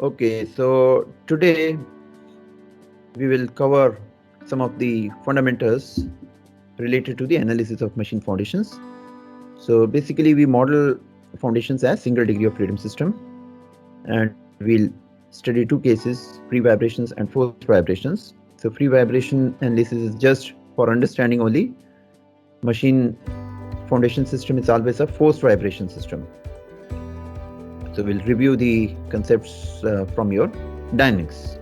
Okay, so today we will cover some of the fundamentals related to the analysis of machine foundations. So basically we model foundations as single degree of freedom system, and we'll study two cases, free vibrations and forced vibrations. So free vibration analysis is just for understanding only. Machine foundation system is always a forced vibration system. So we'll review the concepts from your dynamics.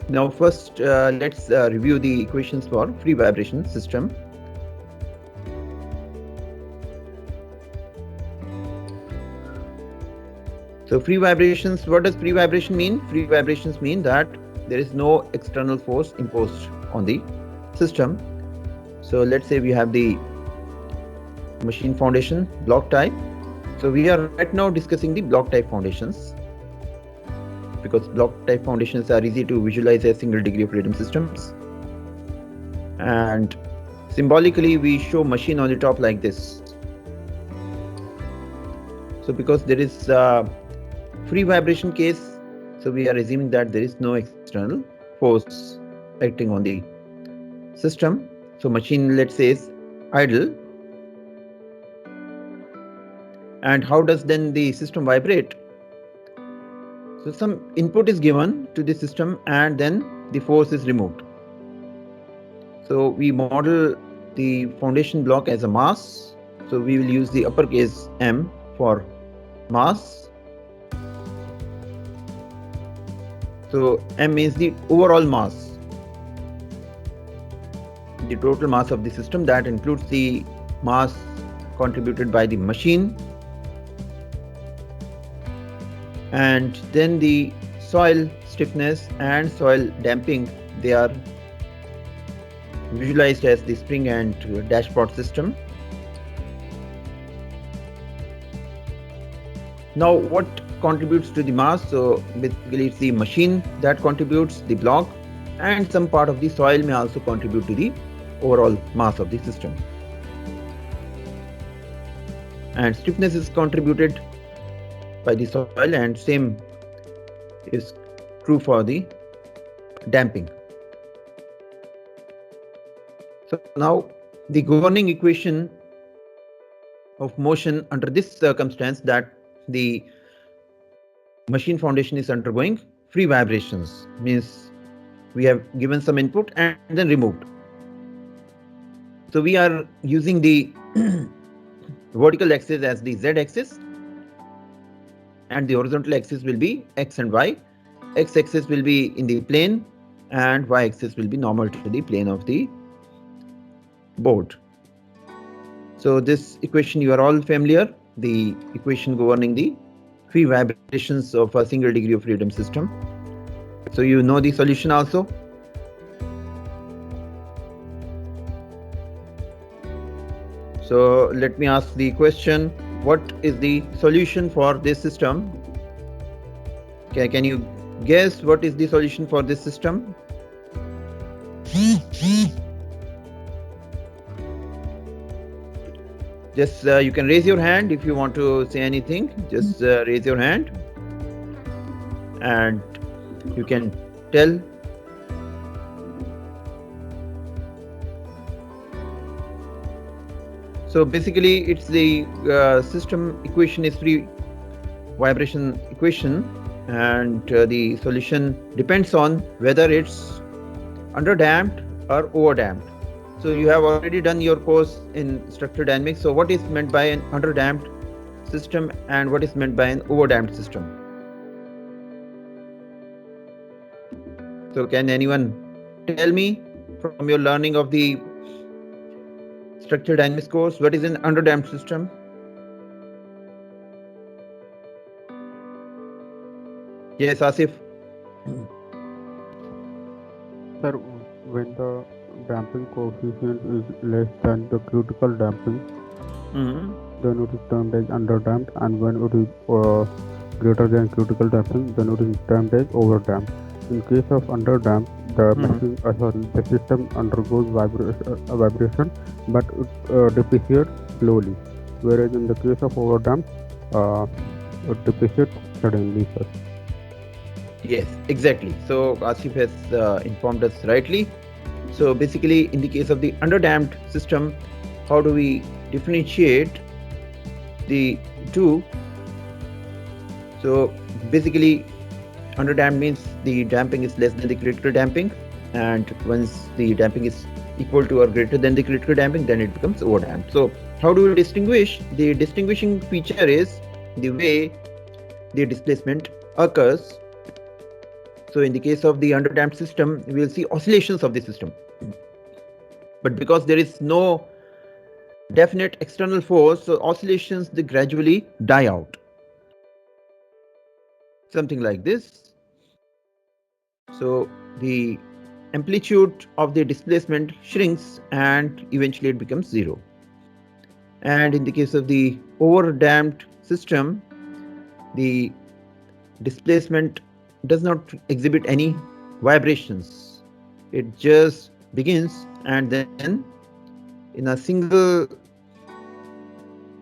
Now first let's review the equations for free vibration system. So free vibrations, what does free vibration mean? Free vibrations mean that there is no external force imposed on the system. So let's say we have the machine foundation block type. So we are right now discussing the block type foundations, because block type foundations are easy to visualize as single degree of freedom systems. And symbolically we show machine on the top like this. So because there is free vibration case, so we are assuming that there is no external force acting on the system. So machine, let's say, is idle. And how does then the system vibrate? So some input is given to the system and then the force is removed. So we model the foundation block as a mass. So we will use the uppercase M for mass. So M is the overall mass, the total mass of the system. That includes the mass contributed by the machine, and then the soil stiffness and soil damping, they are visualized as the spring and dashboard system. Now what contributes to the mass? So basically it's the machine that contributes, the block, and some part of the soil may also contribute to the overall mass of the system. And stiffness is contributed by the soil, and same is true for the damping. So now the governing equation of motion under this circumstance, that the machine foundation is undergoing free vibrations, means we have given some input and then removed. So we are using the vertical axis as the z axis, and the horizontal axis will be x and y. X axis will be in the plane and y axis will be normal to the plane of the board. So this equation you are all familiar, the equation governing the free vibrations of a single degree of freedom system. So you know the solution also. So let me ask the question, what is the solution for this system? Okay, can you guess what is the solution for this system? Just you can raise your hand if you want to say anything. Just raise your hand and you can tell. So basically it's the system equation is free vibration equation, and the solution depends on whether it's underdamped or overdamped. So you have already done your course in structural dynamics. So what is meant by an underdamped system and what is meant by an overdamped system? So can anyone tell me from your learning of the structural dynamics course, what is an underdamped system? Yes, Asif. Sir, when the damping coefficient is less than the critical damping, then it is termed as underdamped, and when it is greater than critical damping, then it is termed as overdamped. In case of underdamp, the system undergoes vibration, but it depreciates slowly. Whereas in the case of overdamp, uh, it depreciates suddenly, sir. Yes, exactly. So Asif has informed us rightly. So basically, in the case of the underdamped system, how do we differentiate the two? So basically, underdamped means the damping is less than the critical damping, and once the damping is equal to or greater than the critical damping, then it becomes overdamped. So how do we distinguish? The distinguishing feature is the way the displacement occurs. So in the case of the underdamped system, we will see oscillations of the system. But because there is no definite external force, so oscillations they gradually die out. Something like this. So the amplitude of the displacement shrinks and eventually it becomes zero. And in the case of the overdamped system, the displacement does not exhibit any vibrations. It just begins and then in a single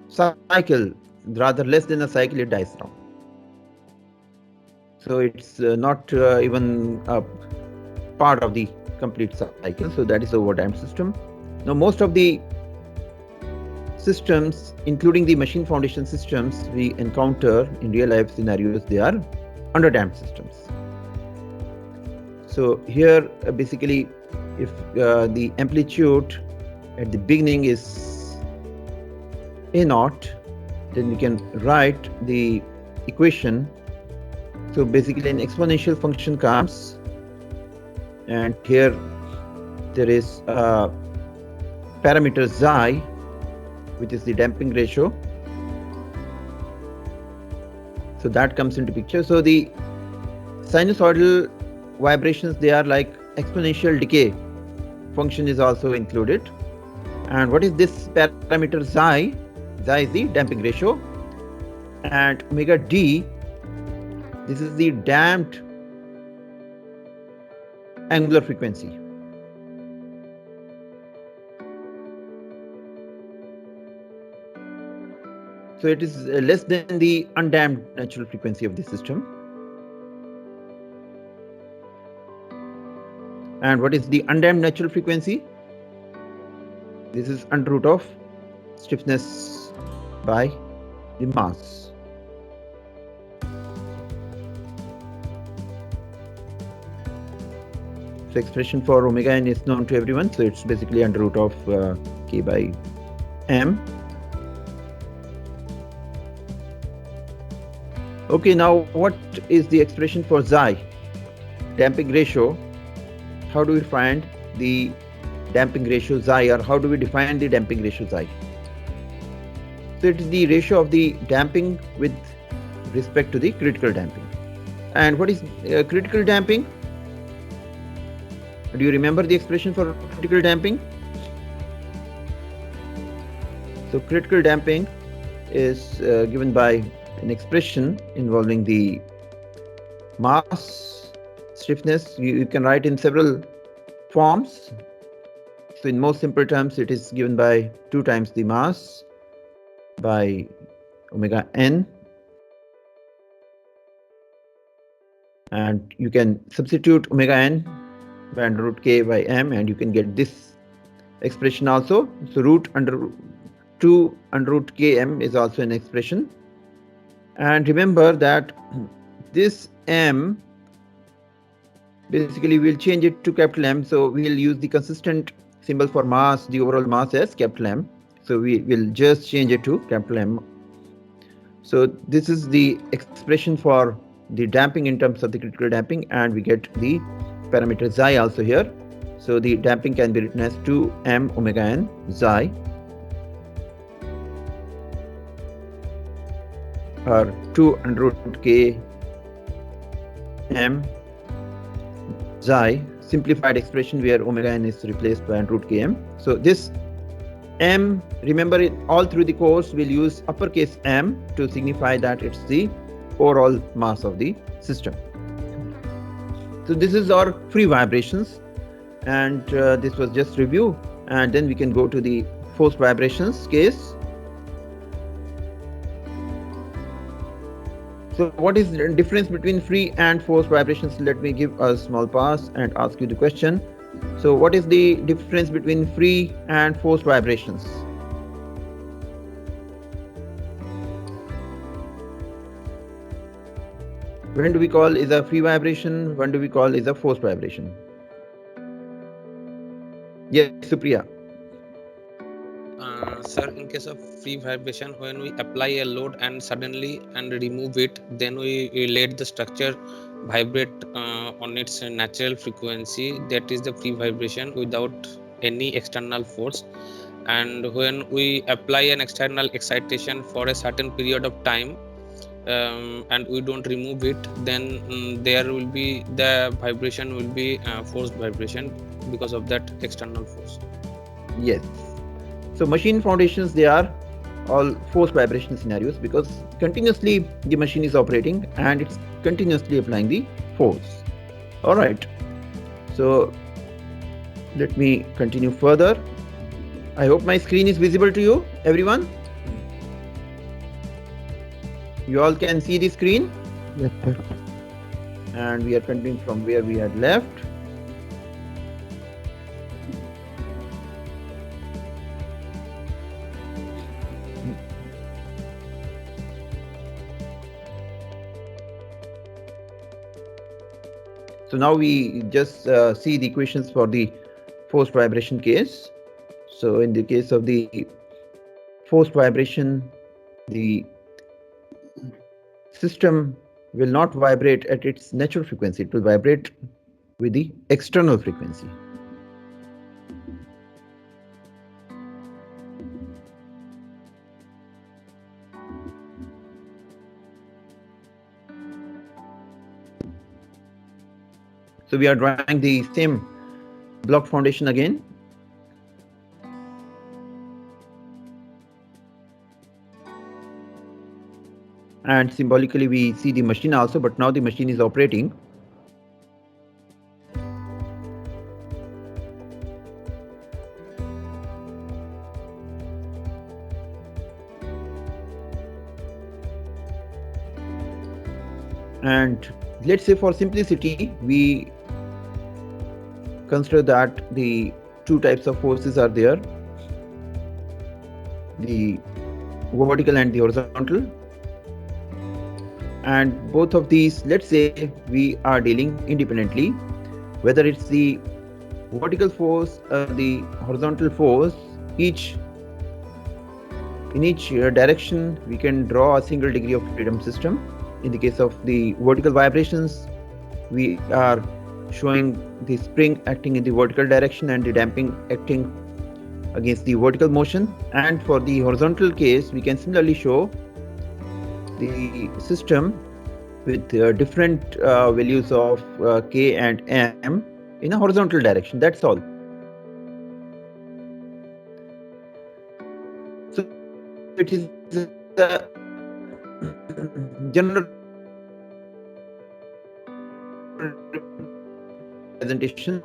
cycle, rather less than a cycle, it dies down. So it's not even a part of the complete cycle. So that is the overdamped system. Now most of the systems, including the machine foundation systems we encounter in real life scenarios, they are underdamped systems. So here basically if the amplitude at the beginning is a naught, then we can write the equation. So basically an exponential function comes, and here there is a parameter xi, which is the damping ratio. So that comes into picture. So the sinusoidal vibrations, they are like exponential decay function is also included. And what is this parameter xi? Xi is the damping ratio, and omega d, this is the damped angular frequency. So it is less than the undamped natural frequency of the system. And what is the undamped natural frequency? This is under root of stiffness by the mass. So expression for omega n is known to everyone. So it's basically under root of k by m. Okay, now what is the expression for xi? Damping ratio. How do we find the damping ratio xi, or how do we define the damping ratio xi? So it is the ratio of the damping with respect to the critical damping. And what is critical damping? Do you remember the expression for critical damping? So critical damping is given by an expression involving the mass, stiffness. You can write in several forms. So in most simple terms, it is given by 2 times the mass by omega n. And you can substitute omega n by under root k by m, and you can get this expression also. So root under 2 under root km is also an expression. And remember that this m, basically we'll change it to capital M. So we'll use the consistent symbol for mass, the overall mass, as capital M. So we will just change it to capital M. So this is the expression for the damping in terms of the critical damping, and we get the parameter xi also here. So the damping can be written as 2m omega n xi, or 2 under root k m xi, simplified expression where omega n is replaced by under root km. So this m, remember it all through the course, we'll use uppercase M to signify that it's the overall mass of the system. So this is our free vibrations, and this was just review, and then we can go to the forced vibrations case. So what is the difference between free and forced vibrations? Let me give a small pause and ask you the question. So what is the difference between free and forced vibrations? When do we call is a free vibration? When do we call is a forced vibration? Yes, Supriya. Sir, in case of free vibration, when we apply a load and suddenly and remove it, then we let the structure vibrate on its natural frequency. That is the free vibration without any external force. And when we apply an external excitation for a certain period of time, and we don't remove it, then there will be the vibration will be forced vibration because of that external force. Yes. So machine foundations, they are all forced vibration scenarios because continuously the machine is operating and it's continuously applying the force. All right. So let me continue further. I hope my screen is visible to you, everyone. You all can see the screen. Yes, sir. And we are continuing from where we had left. So now we just see the equations for the forced vibration case. So in the case of the forced vibration, the system will not vibrate at its natural frequency. It will vibrate with the external frequency. So we are drawing the same block foundation again. And symbolically we see the machine also, but now the machine is operating. And let's say for simplicity, we consider that the two types of forces are there, the vertical and the horizontal. And both of these, let's say we are dealing independently, whether it's the vertical force or the horizontal force, in each direction we can draw a single degree of freedom system. In the case of the vertical vibrations, we are showing the spring acting in the vertical direction and the damping acting against the vertical motion. And for the horizontal case, we can similarly show the system with different values of K and M in a horizontal direction. That's all. So it is a general representation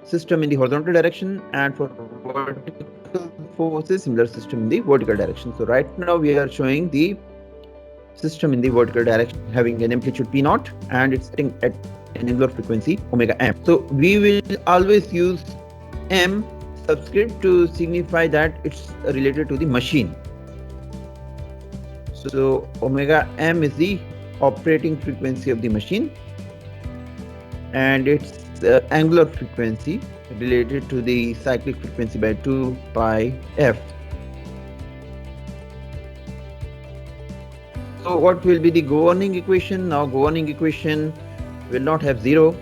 system in the horizontal direction, and for vertical forces similar system in the vertical direction. So right now we are showing the system in the vertical direction having an amplitude p naught and it's acting at an angular frequency omega m. So we will always use m subscript to signify that it's related to the machine. So omega m is the operating frequency of the machine, and its angular frequency related to the cyclic frequency by 2 pi f. So what will be the governing equation? Now governing equation will not have zero.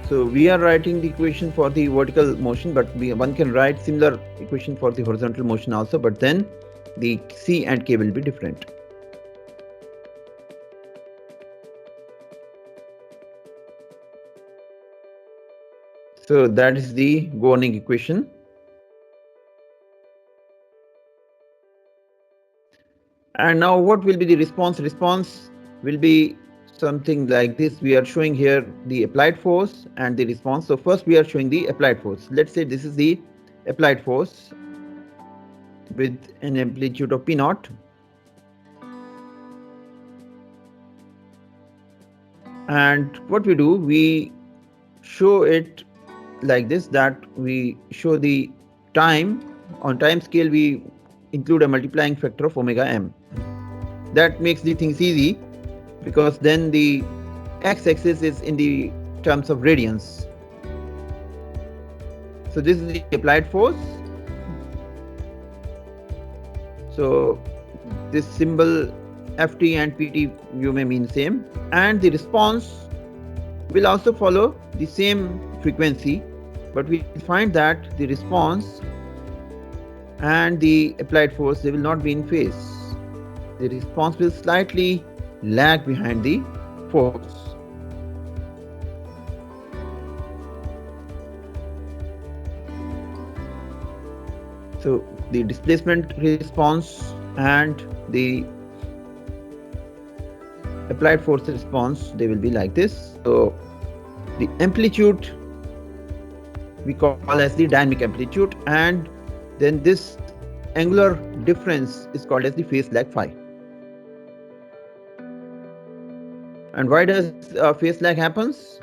So we are writing the equation for the vertical motion, but one can write similar equation for the horizontal motion also, but then the C and K will be different. So that is the governing equation. And now what will be the response? Response will be something like this. We are showing here the applied force and the response. So first we are showing the applied force. Let's say this is the applied force with an amplitude of P naught. And what we do, we show it like this, that we show the time. On time scale, we include a multiplying factor of omega m. That makes the things easy, because then the x-axis is in the terms of radians. So this is the applied force. So this symbol ft and pt you may mean same, and the response will also follow the same frequency, but we find that the response and the applied force, they will not be in phase. The response will slightly lag behind the force. So the displacement response and the applied force response, they will be like this. So the amplitude we call as the dynamic amplitude, and then this angular difference is called as the phase lag phi. And why does phase lag happens?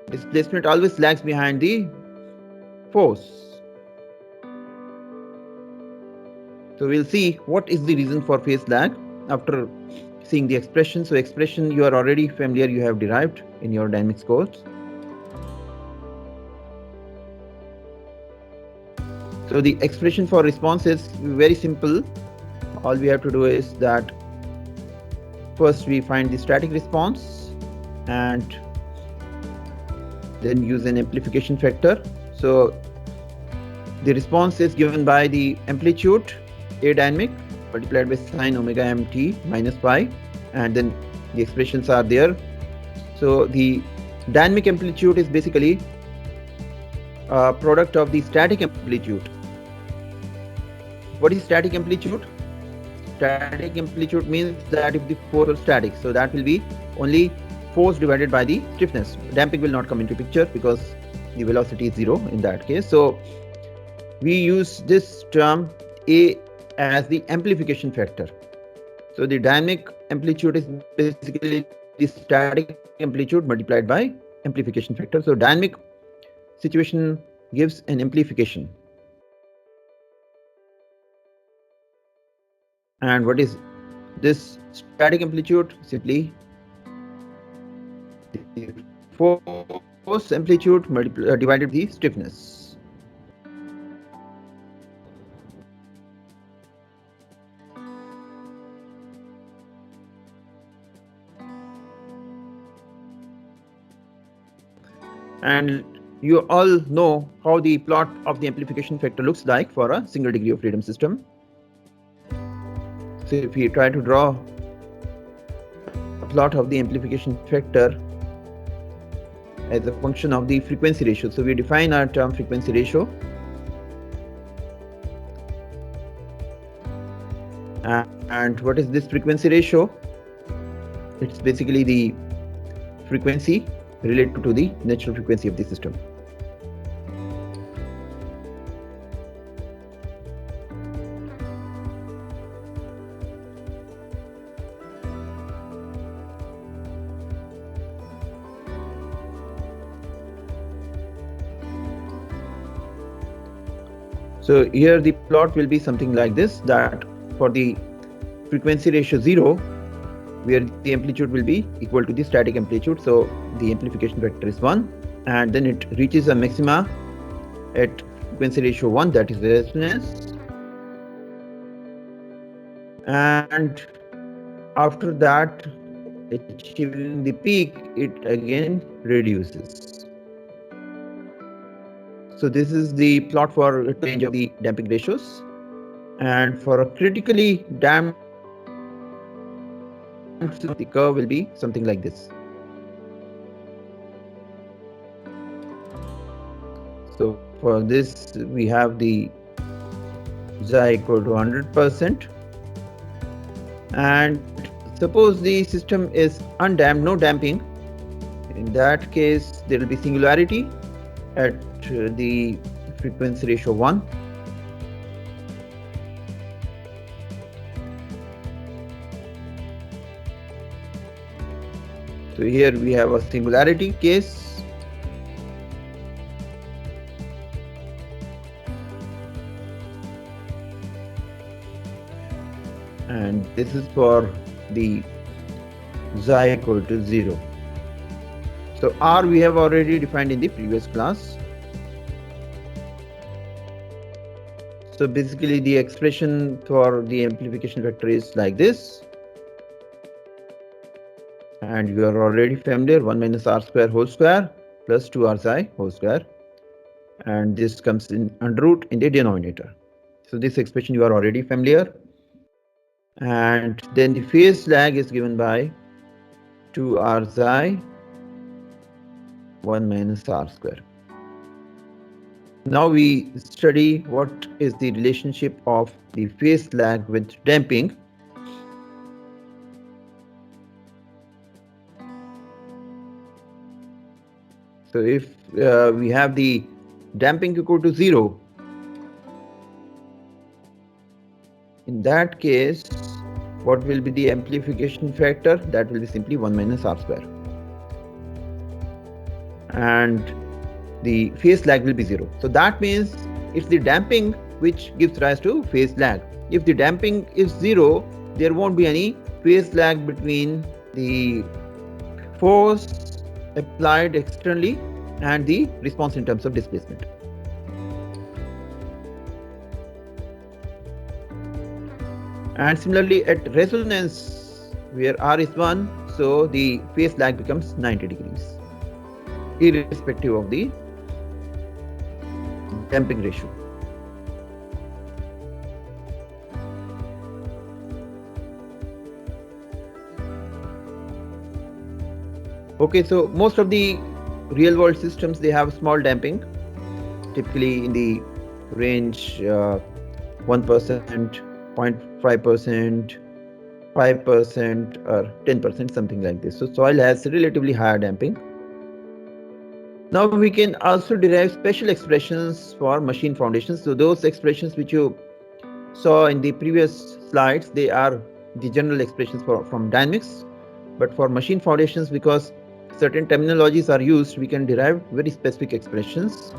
Displacement always lags behind the force. So we'll see what is the reason for phase lag after seeing the expression. So expression you are already familiar, you have derived in your dynamics course. So the expression for response is very simple. All we have to do is that first we find the static response and then use an amplification factor. So the response is given by the amplitude A dynamic multiplied by sine omega mt minus pi, and then the expressions are there. So the dynamic amplitude is basically a product of the static amplitude. What is static amplitude? Static amplitude means that if the force is static, so that will be only force divided by the stiffness. Damping will not come into picture because the velocity is zero in that case. So we use this term A as the amplification factor. So the dynamic amplitude is basically the static amplitude multiplied by amplification factor. So dynamic situation gives an amplification. And what is this static amplitude? Simply the force amplitude divided by the stiffness. And you all know how the plot of the amplification factor looks like for a single degree of freedom system. So if we try to draw a plot of the amplification factor as a function of the frequency ratio. So we define our term frequency ratio. And what is this frequency ratio? It's basically the frequency related to the natural frequency of the system. So here the plot will be something like this, that for the frequency ratio 0, where the amplitude will be equal to the static amplitude, so the amplification factor is 1, and then it reaches a maxima at frequency ratio 1, that is resonance, and after that, achieving the peak, it again reduces. So this is the plot for range of the damping ratios. And for a critically damped system, the curve will be something like this. So for this, we have the xi equal to 100%. And suppose the system is undamped, no damping. In that case, there will be singularity at the frequency ratio 1. So here we have a singularity case. And this is for the xi equal to 0. So R we have already defined in the previous class. So basically the expression for the amplification factor is like this. And you are already familiar, 1 minus R square whole square plus 2R xi whole square. And this comes in under root in the denominator. So this expression you are already familiar. And then the phase lag is given by 2R xi 1 minus R square. Now we study what is the relationship of the phase lag with damping. So if we have the damping equal to 0, in that case, what will be the amplification factor? That will be simply 1 minus R square. And the phase lag will be 0. So that means it's the damping which gives rise to phase lag. If the damping is 0, there won't be any phase lag between the force applied externally and the response in terms of displacement. And similarly at resonance, where R is 1, so the phase lag becomes 90 degrees, irrespective of the damping ratio. Okay, so most of the real world systems, they have small damping, typically in the range 1%, 0.5%, 5% or 10%, something like this. So soil has relatively higher damping. Now we can also derive special expressions for machine foundations. So those expressions which you saw in the previous slides, they are the general expressions from dynamics. But for machine foundations, because certain terminologies are used, we can derive very specific expressions.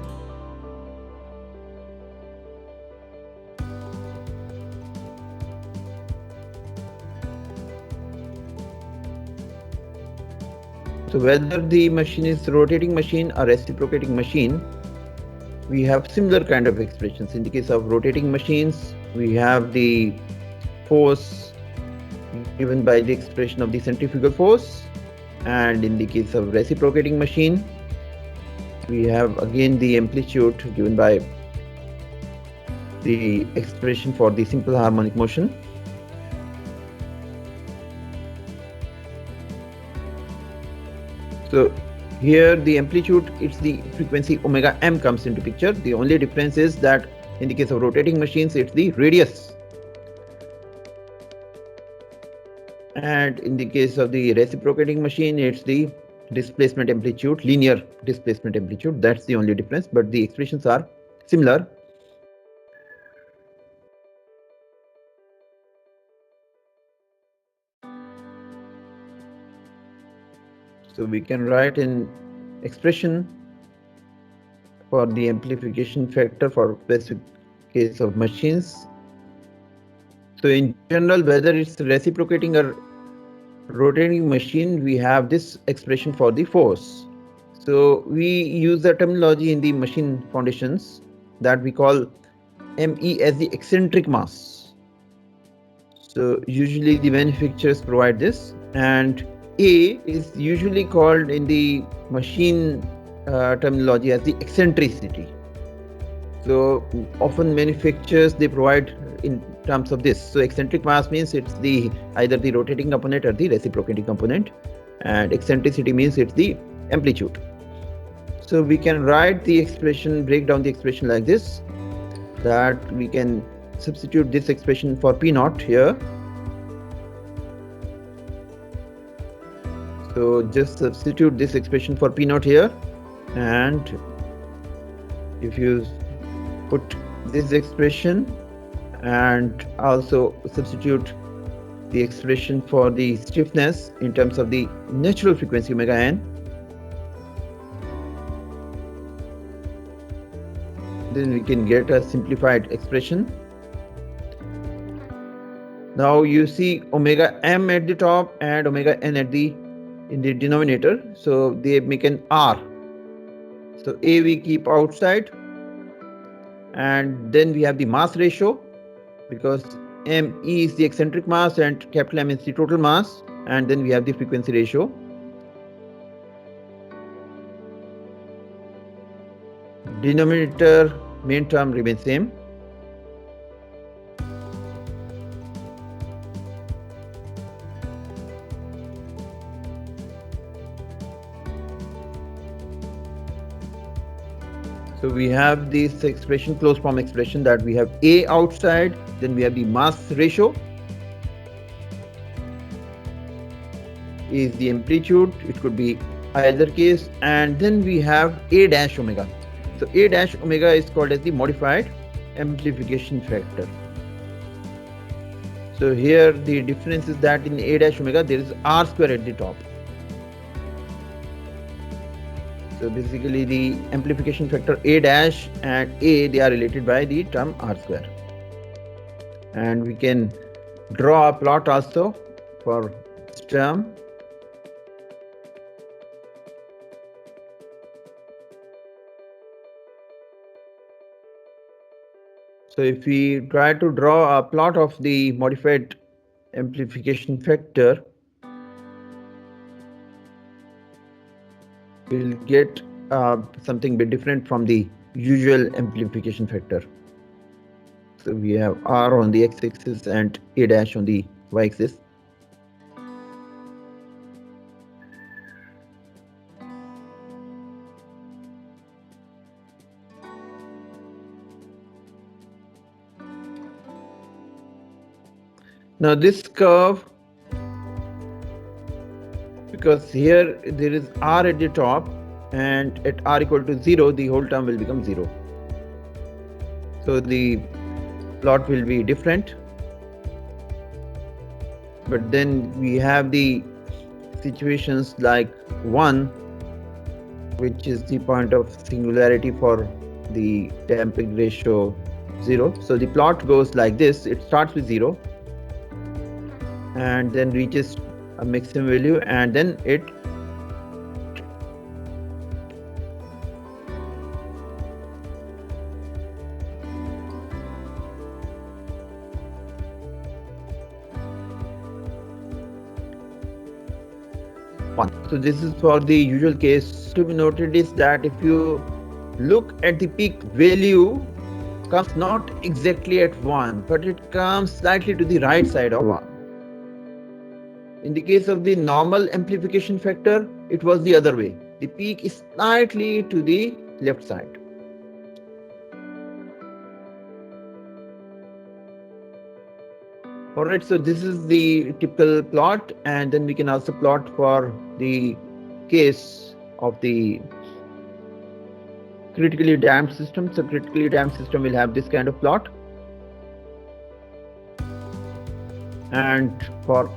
So whether the machine is rotating machine or reciprocating machine, we have similar kind of expressions. In the case of rotating machines, we have the force given by the expression of the centrifugal force, and in the case of reciprocating machine, we have again the amplitude given by the expression for the simple harmonic motion. So here the amplitude, it's the frequency omega m comes into picture. The only difference is that in the case of rotating machines, it's the radius. And in the case of the reciprocating machine, it's the displacement amplitude, linear displacement amplitude. That's the only difference, but the expressions are similar. So we can write an expression for the amplification factor for specific case of machines. So in general, whether it's reciprocating or rotating machine, we have this expression for the force. So we use the terminology in the machine foundations that we call ME as the eccentric mass. So usually the manufacturers provide this, and A is usually called in the machine terminology as the eccentricity. So often manufacturers, they provide in terms of this. So eccentric mass means it's the either the rotating component or the reciprocating component, and eccentricity means it's the amplitude. So we can write the expression, break down the expression like this, that we can substitute this expression for P naught here. So just substitute this expression for P naught here, and if you put this expression and also substitute the expression for the stiffness in terms of the natural frequency omega n, then we can get a simplified expression. Now you see omega m at the top and omega n at the in the denominator, so they make an R. So A we keep outside, and then we have the mass ratio, because m e is the eccentric mass and capital M is the total mass, and then we have the frequency ratio. Denominator main term remains same. So we have this expression, closed form expression, that we have A outside, then we have the mass ratio is the amplitude, it could be either case, and then we have A dash omega. So A dash omega is called as the modified amplification factor. So here the difference is that in A dash omega there is R square at the top. So basically the amplification factor A dash and A, they are related by the term R square. And we can draw a plot also for this term. So if we try to draw a plot of the modified amplification factor, we'll get something bit different from the usual amplification factor. So we have R on the x-axis and A dash on the y-axis. Now this curve, because here there is R at the top, and at R equal to 0, the whole term will become 0. So the plot will be different. But then we have the situations like 1, which is the point of singularity for the damping ratio 0. So the plot goes like this, it starts with 0 and then reaches a maximum value, and then it one. So this is for the usual case. To be noted is that if you look at the peak value, comes not exactly at 1, but it comes slightly to the right side of 1. In the case of the normal amplification factor, it was the other way. The peak is slightly to the left side. Alright, so this is the typical plot, and then we can also plot for the case of the critically damped system. So critically damped system will have this kind of plot, and for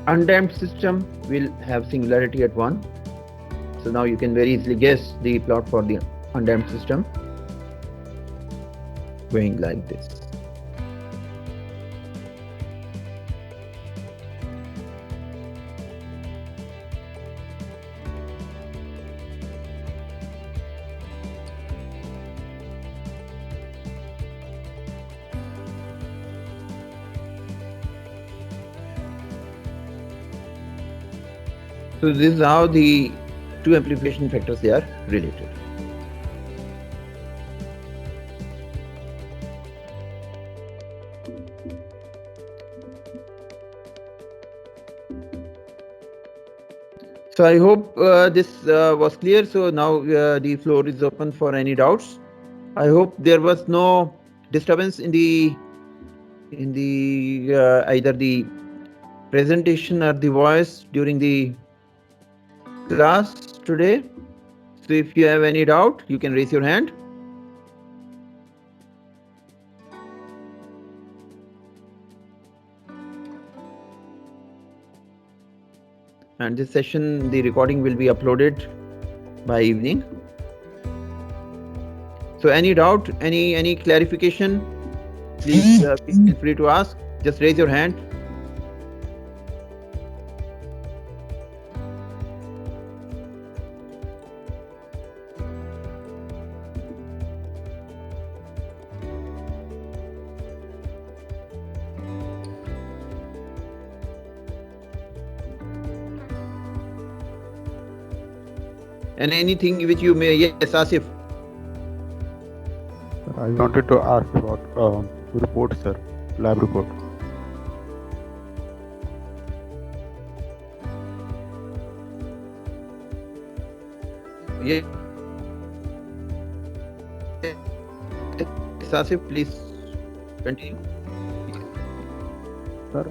undamped system will have singularity at 1. So now you can very easily guess the plot for the undamped system going like this. So this is how the two amplification factors, they are related. So I hope this was clear. So now the floor is open for any doubts. I hope there was no disturbance in the either the presentation or the voice during the class today? So if you have any doubt, you can raise your hand. And this session, the recording will be uploaded by evening. So any doubt, any clarification, please feel free to ask. Just raise your hand. And anything which you may, yes, Asif. I wanted to ask about report, sir, lab report. Yes, Asif, please continue. Sir,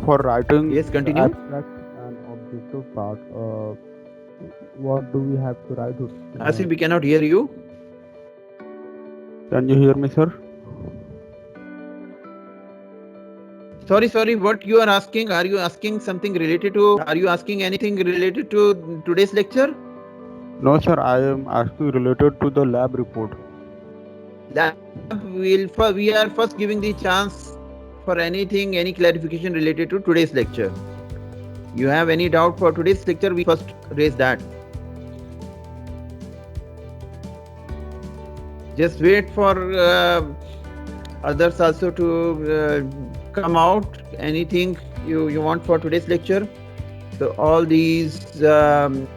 for writing Yes, continue. abstract and objective part, what do we have to write? Asif, we cannot hear you. Can you hear me, sir? Sorry, what you are asking? Are you asking something related to, are you asking anything related to today's lecture? No, sir, I am asking related to the lab report. Lab, we are first giving the chance for anything, any clarification related to today's lecture. You have any doubt for today's lecture, we first raise that. Just wait for others also to come out. Anything you want for today's lecture. So all these the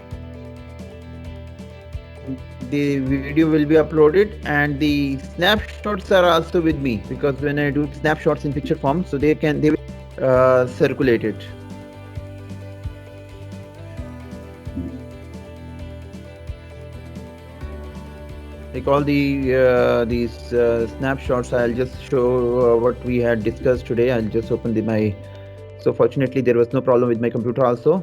video will be uploaded, and the snapshots are also with me, because when I do snapshots in picture form, so they will circulate it. Like all these snapshots, I'll just show what we had discussed today. I'll just open my. So fortunately, there was no problem with my computer also.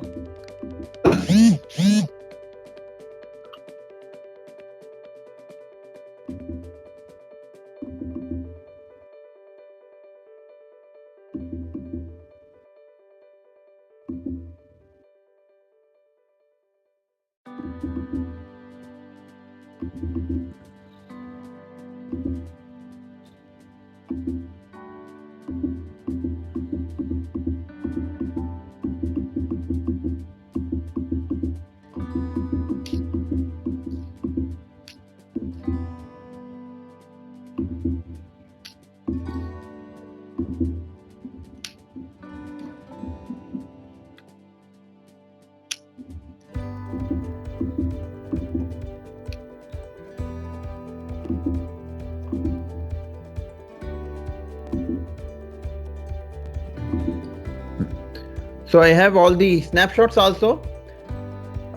So I have all the snapshots also,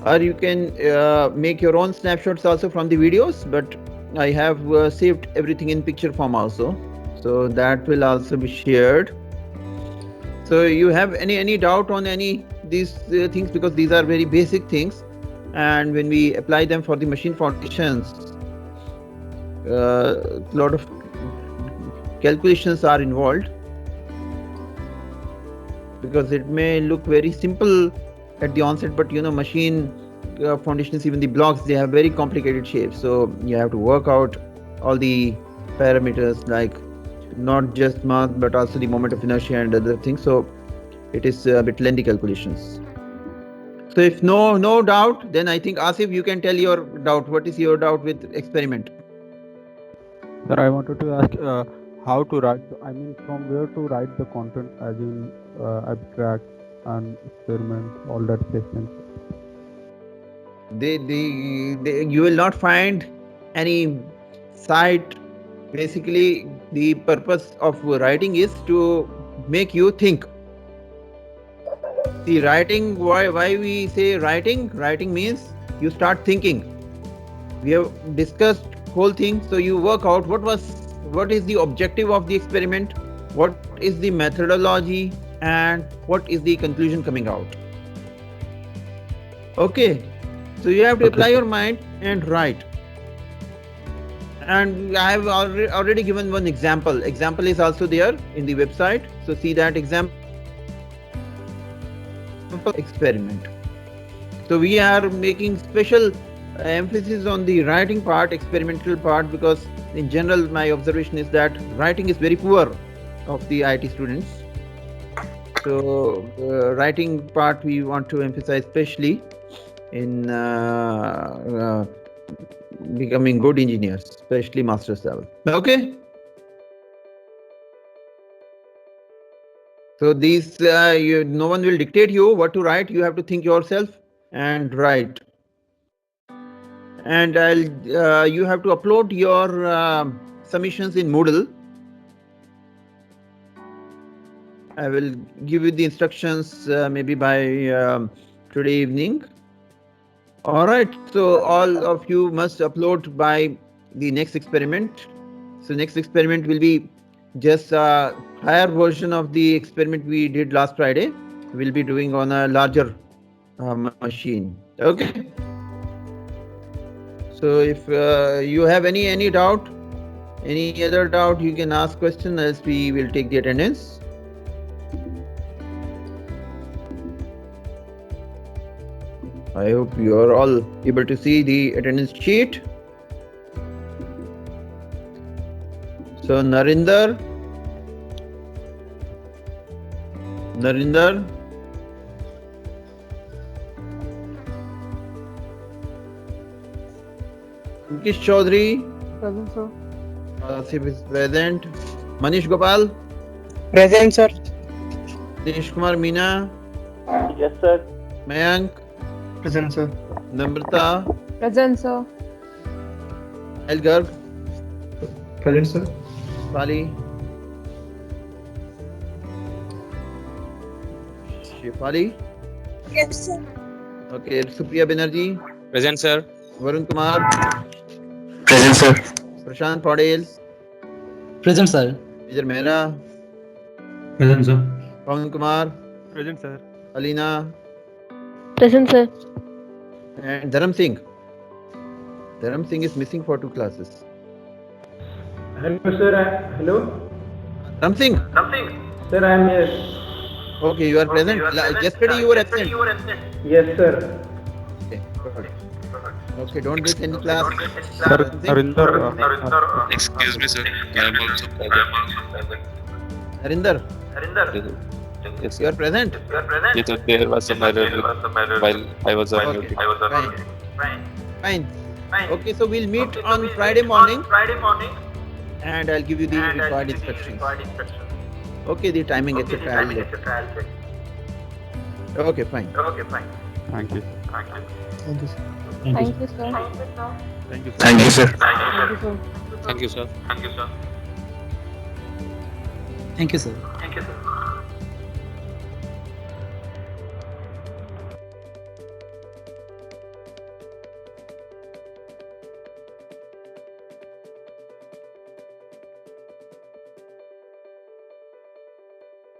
or you can make your own snapshots also from the videos, but I have saved everything in picture form also, so that will also be shared. So you have any doubt on any these things, because these are very basic things, and when we apply them for the machine foundations, a lot of calculations are involved, because it may look very simple at the onset, but machine foundations, even the blocks, they have very complicated shapes, so you have to work out all the parameters, like not just mass but also the moment of inertia and other things, so it is a bit lengthy calculations. So if no doubt, then I think Asif, you can tell your doubt. What is your doubt with experiment? Sir, I wanted to ask how to write, I mean from where to write the content, as in abstract and experiment, all that sections. You will not find any site. Basically, the purpose of writing is to make you think. See, writing, why we say writing? Writing means you start thinking. We have discussed whole thing, so you work out what was what is the objective of the experiment, what is the methodology, and what is the conclusion coming out. Okay, so you have to apply your mind and write. And I have already given one example. Example is also there in the website. So see that example experiment. So we are making special emphasis on the writing part, experimental part, because in general my observation is that writing is very poor of the IT students. So writing part we want to emphasize especially in becoming good engineers, especially master's level. Okay. So these no one will dictate you what to write. You have to think yourself and write. And you have to upload your submissions in Moodle. I will give you the instructions maybe by today evening. All right. So all of you must upload by the next experiment. So next experiment will be just a higher version of the experiment we did last Friday. We'll be doing on a larger machine. Okay. So if you have any doubt, any other doubt, you can ask question, else we will take the attendance. I hope you are all able to see the attendance sheet. So Narinder, Mukesh Chaudhary, Present, sir. Asif is present. Manish Gopal, Present, sir. Dinesh Kumar Meena, Yes, sir. Mayank, Present, sir. Namrata, Present, sir. Al Garg, Present, sir. Pali, Shefali. Yes, sir. Okay, Supriya Banerjee, Present, sir. Varun Kumar, Present, sir. Prashant Paudel, Present, sir. Major Mehra, Present, sir. Pawan Kumar, Present, sir. Alina, Present, sir. and Dharam Singh. Dharam Singh is missing for 2 classes. Hello, sir. Hello. Dharam Singh. Sir, I am here. Okay, you are present. Yesterday you were absent. Yes, sir. Okay, good. Okay, don't miss any class. Sir, Dharam Singh. Narinder, Excuse me, sir. I am also present. Harinder, Yes, you are sir. present. Yes, sir. There was some error while I was Okay, unmuted. fine. Okay, so we'll meet on Friday morning, and I'll give you the required instructions. Okay, the timing, etc. I'll let. Okay, fine. thank you. Thank you, sir. Thank you, sir. Thank you, sir. Thank you, sir. Thank you, sir. Thank you, sir.